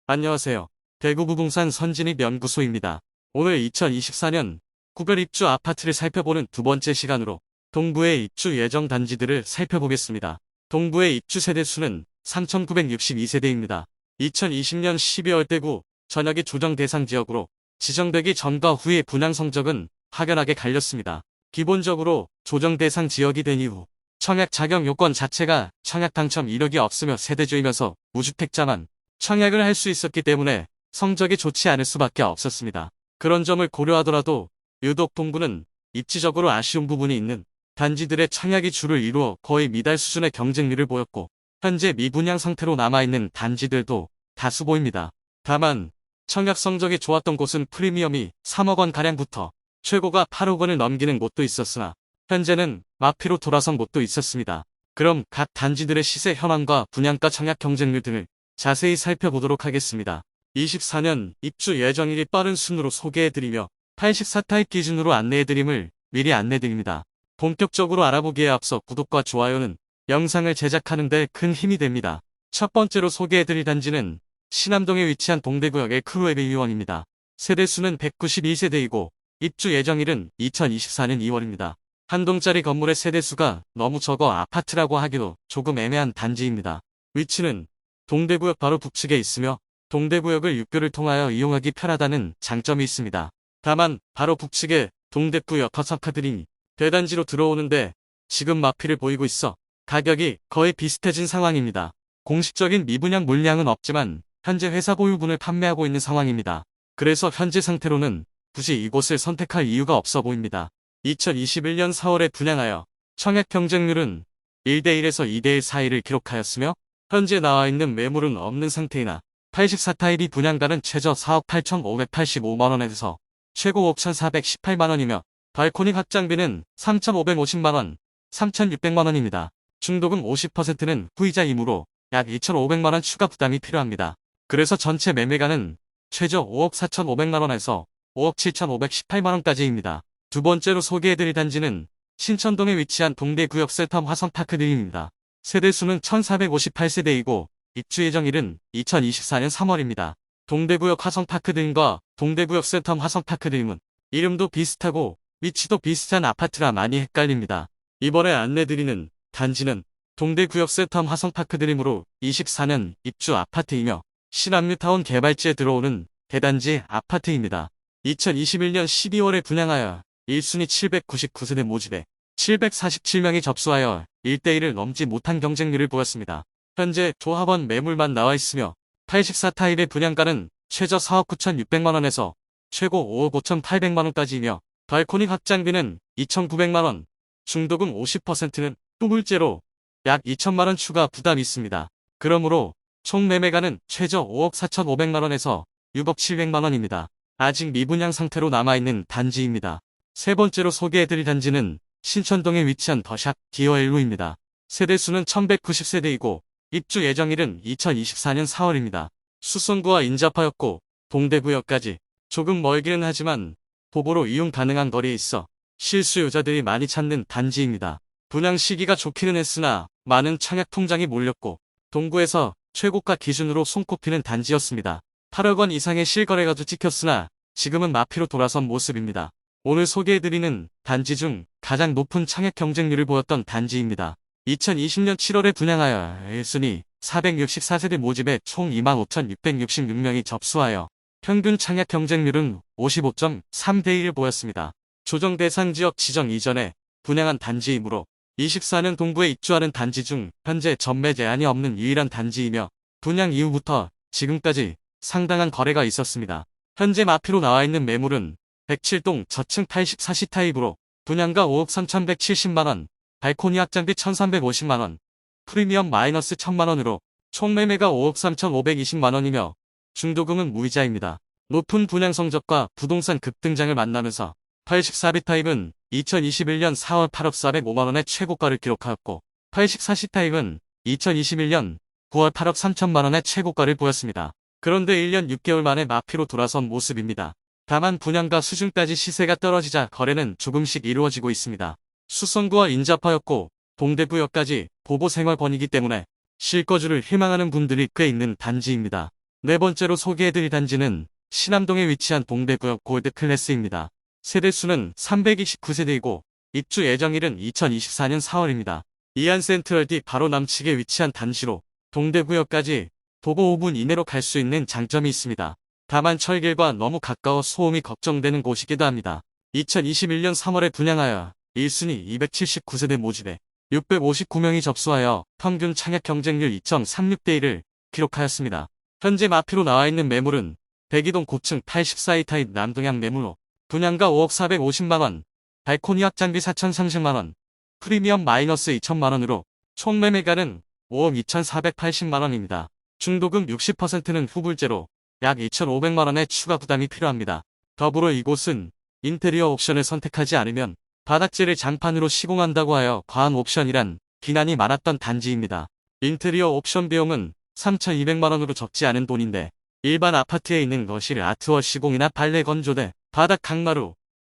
안녕하세요. 대구 부동산 선진입 연구소입니다. 오늘 2024년 구별 입주 아파트를 살펴보는 두 번째 시간으로 동구의 입주 예정 단지들을 살펴보겠습니다. 동구의 입주 세대수는 3,962세대입니다. 2020년 12월 대구 전역이 조정 대상 지역으로 지정되기 전과 후의 분양 성적은 확연하게 갈렸습니다. 기본적으로 조정 대상 지역이 된 이후 청약 자격 요건 자체가 청약 당첨 이력이 없으며 세대주이면서 무주택자만 청약을 할 수 있었기 때문에 성적이 좋지 않을 수밖에 없었습니다. 그런 점을 고려하더라도 유독 동구는 입지적으로 아쉬운 부분이 있는 단지들의 청약이 주를 이루어 거의 미달 수준의 경쟁률을 보였고 현재 미분양 상태로 남아있는 단지들도 다수 보입니다. 다만 청약 성적이 좋았던 곳은 프리미엄이 3억 원가량부터 최고가 8억 원을 넘기는 곳도 있었으나 현재는 마피로 돌아선 곳도 있었습니다. 그럼 각 단지들의 시세 현황과 분양가 청약 경쟁률 등을 자세히 살펴보도록 하겠습니다. 24년 입주 예정일이 빠른 순으로 소개해드리며 84타입 기준으로 안내해드림을 미리 안내드립니다. 본격적으로 알아보기에 앞서 구독과 좋아요는 영상을 제작하는 데 큰 힘이 됩니다. 첫 번째로 소개해드릴 단지는 신암동에 위치한 동대구역의 크루에비유원입니다. 세대수는 192세대이고 입주 예정일은 2024년 2월입니다. 한 동짜리 건물의 세대수가 너무 적어 아파트라고 하기도 조금 애매한 단지입니다. 위치는 동대구역 바로 북측에 있으며 동대구역을 육교를 통하여 이용하기 편하다는 장점이 있습니다. 다만 바로 북측에 동대구역 터서카들이 대단지로 들어오는데 지금 마피를 보이고 있어 가격이 거의 비슷해진 상황입니다. 공식적인 미분양 물량은 없지만 현재 회사 보유분을 판매하고 있는 상황입니다. 그래서 현재 상태로는 굳이 이곳을 선택할 이유가 없어 보입니다. 2021년 4월에 분양하여 청약 경쟁률은 1대1에서 2대1 사이를 기록하였으며 현재 나와있는 매물은 없는 상태이나 84타입이 분양가는 최저 4억 8,585만원에서 최고 5,418만원이며 발코니 확장비는 3,550만원, 3,600만원입니다. 중도금 50%는 후이자이므로 약 2,500만원 추가 부담이 필요합니다. 그래서 전체 매매가는 최저 5억 4,500만원에서 5억 7,518만원까지입니다. 두 번째로 소개해드릴 단지는 신천동에 위치한 동대구역 셀텀 화성파크드림입니다. 세대수는 1458세대이고 입주 예정일은 2024년 3월입니다. 동대구역 화성파크드림과 동대구역 셀텀 화성파크드림은 이름도 비슷하고 위치도 비슷한 아파트라 많이 헷갈립니다. 이번에 안내드리는 단지는 동대구역 셀텀 화성파크드림으로 24년 입주 아파트이며 신암뉴타운 개발지에 들어오는 대단지 아파트입니다. 2021년 12월에 분양하여 1순위 799세대 모집에 747명이 접수하여 1대1을 넘지 못한 경쟁률을 보였습니다. 현재 조합원 매물만 나와 있으며 84타입의 분양가는 최저 4억 9,600만원에서 최고 5억 5,800만원까지이며 발코니 확장비는 2,900만원, 중도금 50%는 뚜물제로 약 2천만원 추가 부담이 있습니다. 그러므로 총 매매가는 최저 5억 4,500만원에서 6억 700만원입니다. 아직 미분양 상태로 남아있는 단지입니다. 세 번째로 소개해드릴 단지는 신천동에 위치한 더샵 디어엘루입니다. 세대수는 1190세대이고 입주 예정일은 2024년 4월입니다. 수성구와 인접하였고 동대구역까지 조금 멀기는 하지만 도보로 이용 가능한 거리에 있어 실수요자들이 많이 찾는 단지입니다. 분양 시기가 좋기는 했으나 많은 청약 통장이 몰렸고 동구에서 최고가 기준으로 손꼽히는 단지였습니다. 8억 원 이상의 실거래가도 찍혔으나 지금은 마피로 돌아선 모습입니다. 오늘 소개해드리는 단지 중 가장 높은 청약 경쟁률을 보였던 단지입니다. 2020년 7월에 분양하여 1순위 464세대 모집에 총 25,666명이 접수하여 평균 청약 경쟁률은 55.3대1을 보였습니다. 조정 대상 지역 지정 이전에 분양한 단지이므로 24년 동구에 입주하는 단지 중 현재 전매 제한이 없는 유일한 단지이며 분양 이후부터 지금까지 상당한 거래가 있었습니다. 현재 마피로 나와있는 매물은 107동 저층 84시 타입으로 분양가 5억 3,170만원, 발코니 확장비 1,350만원, 프리미엄 마이너스 1,000만원으로 총 매매가 5억 3,520만원이며 중도금은 무이자입니다. 높은 분양 성적과 부동산 급등장을 만나면서 84비 타입은 2021년 4월 8억 405만원의 최고가를 기록하였고 84시 타입은 2021년 9월 8억 3천만원의 최고가를 보였습니다. 그런데 1년 6개월 만에 마피로 돌아선 모습입니다. 다만 분양가 수준까지 시세가 떨어지자 거래는 조금씩 이루어지고 있습니다. 수성구와 인접하였고 동대구역까지 보보 생활권이기 때문에 실거주를 희망하는 분들이 꽤 있는 단지입니다. 네 번째로 소개해드릴 단지는 신암동에 위치한 동대구역 골드클래스입니다. 세대수는 329세대이고 입주 예정일은 2024년 4월입니다. 이안센트럴D 바로 남측에 위치한 단지로 동대구역까지 도보 5분 이내로 갈 수 있는 장점이 있습니다. 다만 철길과 너무 가까워 소음이 걱정되는 곳이기도 합니다. 2021년 3월에 분양하여 1순위 279세대 모집에 659명이 접수하여 평균 청약 경쟁률 2.36대 1을 기록하였습니다. 현재 마피로 나와 있는 매물은 대기동 고층 84이 타입 남동향 매물로 분양가 5억 450만원, 발코니 확장비 4,030만원, 프리미엄 마이너스 2천만원으로 총 매매가는 5억 2,480만원입니다. 중도금 60%는 후불제로 약 2,500만원의 추가 부담이 필요합니다. 더불어 이곳은 인테리어 옵션을 선택하지 않으면 바닥재를 장판으로 시공한다고 하여 과한 옵션이란 비난이 많았던 단지입니다. 인테리어 옵션 비용은 3,200만원으로 적지 않은 돈인데 일반 아파트에 있는 거실 아트월 시공이나 발레 건조대, 바닥 강마루,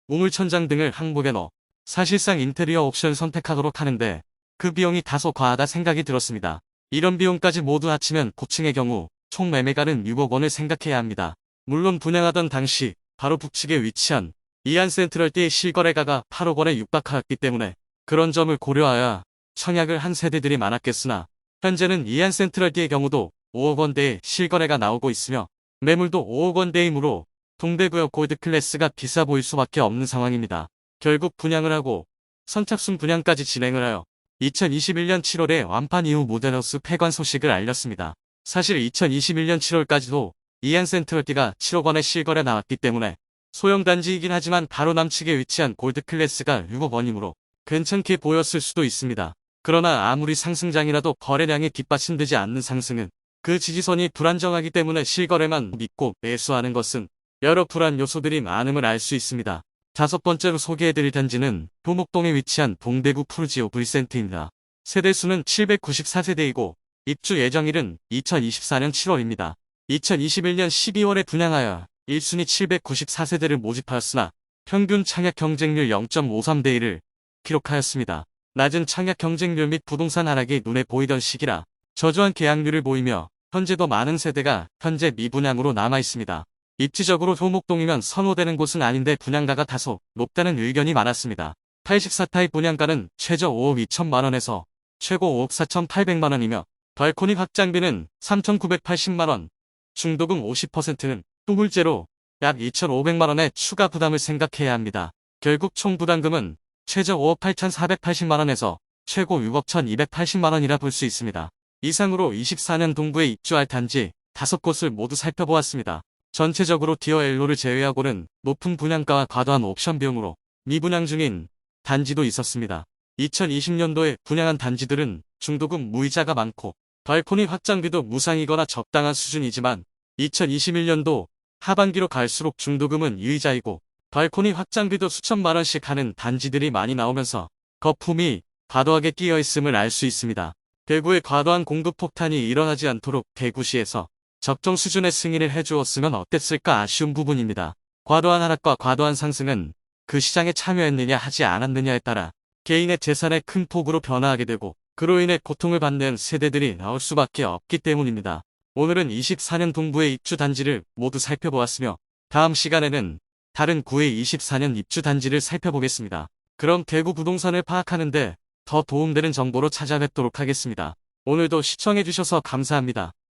우물천장 등을 항목에 넣어 사실상 인테리어 옵션 선택하도록 하는데 그 비용이 다소 과하다 생각이 들었습니다. 이런 비용까지 모두 합치면 고층의 경우 총 매매가는 6억 원을 생각해야 합니다. 물론 분양하던 당시 바로 북측에 위치한 이안센트럴D의 실거래가가 8억 원에 육박하였기 때문에 그런 점을 고려하여 청약을 한 세대들이 많았겠으나 현재는 이안센트럴D의 경우도 5억 원대의 실거래가 나오고 있으며 매물도 5억 원대이므로 동대구역 골드클래스가 비싸 보일 수밖에 없는 상황입니다. 결국 분양을 하고 선착순 분양까지 진행을 하여 2021년 7월에 완판 이후 모델하우스 폐관 소식을 알렸습니다. 사실 2021년 7월까지도 이안센트럴D가 7억 원의 실거래 나왔기 때문에 소형 단지이긴 하지만 바로 남측에 위치한 골드클래스가 6억 원이므로 괜찮게 보였을 수도 있습니다. 그러나 아무리 상승장이라도 거래량이 뒷받침되지 않는 상승은 그 지지선이 불안정하기 때문에 실거래만 믿고 매수하는 것은 여러 불안 요소들이 많음을 알 수 있습니다. 다섯 번째로 소개해드릴 단지는 효목동에 위치한 동대구 푸르지오 브리센트입니다. 세대수는 794세대이고 입주 예정일은 2024년 7월입니다. 2021년 12월에 분양하여 1순위 794세대를 모집하였으나 평균 청약 경쟁률 0.53대 1을 기록하였습니다. 낮은 청약 경쟁률 및 부동산 하락이 눈에 보이던 시기라 저조한 계약률을 보이며 현재도 많은 세대가 현재 미분양으로 남아있습니다. 입지적으로 효목동이면 선호되는 곳은 아닌데 분양가가 다소 높다는 의견이 많았습니다. 84타입 분양가는 최저 5억 2천만원에서 최고 5억 4,800만원이며 발코니 확장비는 3,980만원, 중도금 50%는 후불제로 약 2,500만원의 추가 부담을 생각해야 합니다. 결국 총 부담금은 최저 5억 8,480만원에서 최고 6억 1,280만원이라 볼 수 있습니다. 이상으로 24년 동구에 입주할 단지 5곳을 모두 살펴보았습니다. 전체적으로 디어 엘로를 제외하고는 높은 분양가와 과도한 옵션 비용으로 미분양 중인 단지도 있었습니다. 2020년도에 분양한 단지들은 중도금 무이자가 많고 발코니 확장비도 무상이거나 적당한 수준이지만 2021년도 하반기로 갈수록 중도금은 유이자이고 발코니 확장비도 수천만원씩 하는 단지들이 많이 나오면서 거품이 과도하게 끼어있음을 알 수 있습니다. 대구에 과도한 공급 폭탄이 일어나지 않도록 대구시에서 적정 수준의 승인을 해주었으면 어땠을까 아쉬운 부분입니다. 과도한 하락과 과도한 상승은 그 시장에 참여했느냐 하지 않았느냐에 따라 개인의 재산에 큰 폭으로 변화하게 되고 그로 인해 고통을 받는 세대들이 나올 수밖에 없기 때문입니다. 오늘은 24년 동구의 입주 단지를 모두 살펴보았으며 다음 시간에는 다른 구의 24년 입주 단지를 살펴보겠습니다. 그럼 대구 부동산을 파악하는데 더 도움되는 정보로 찾아뵙도록 하겠습니다. 오늘도 시청해주셔서 감사합니다.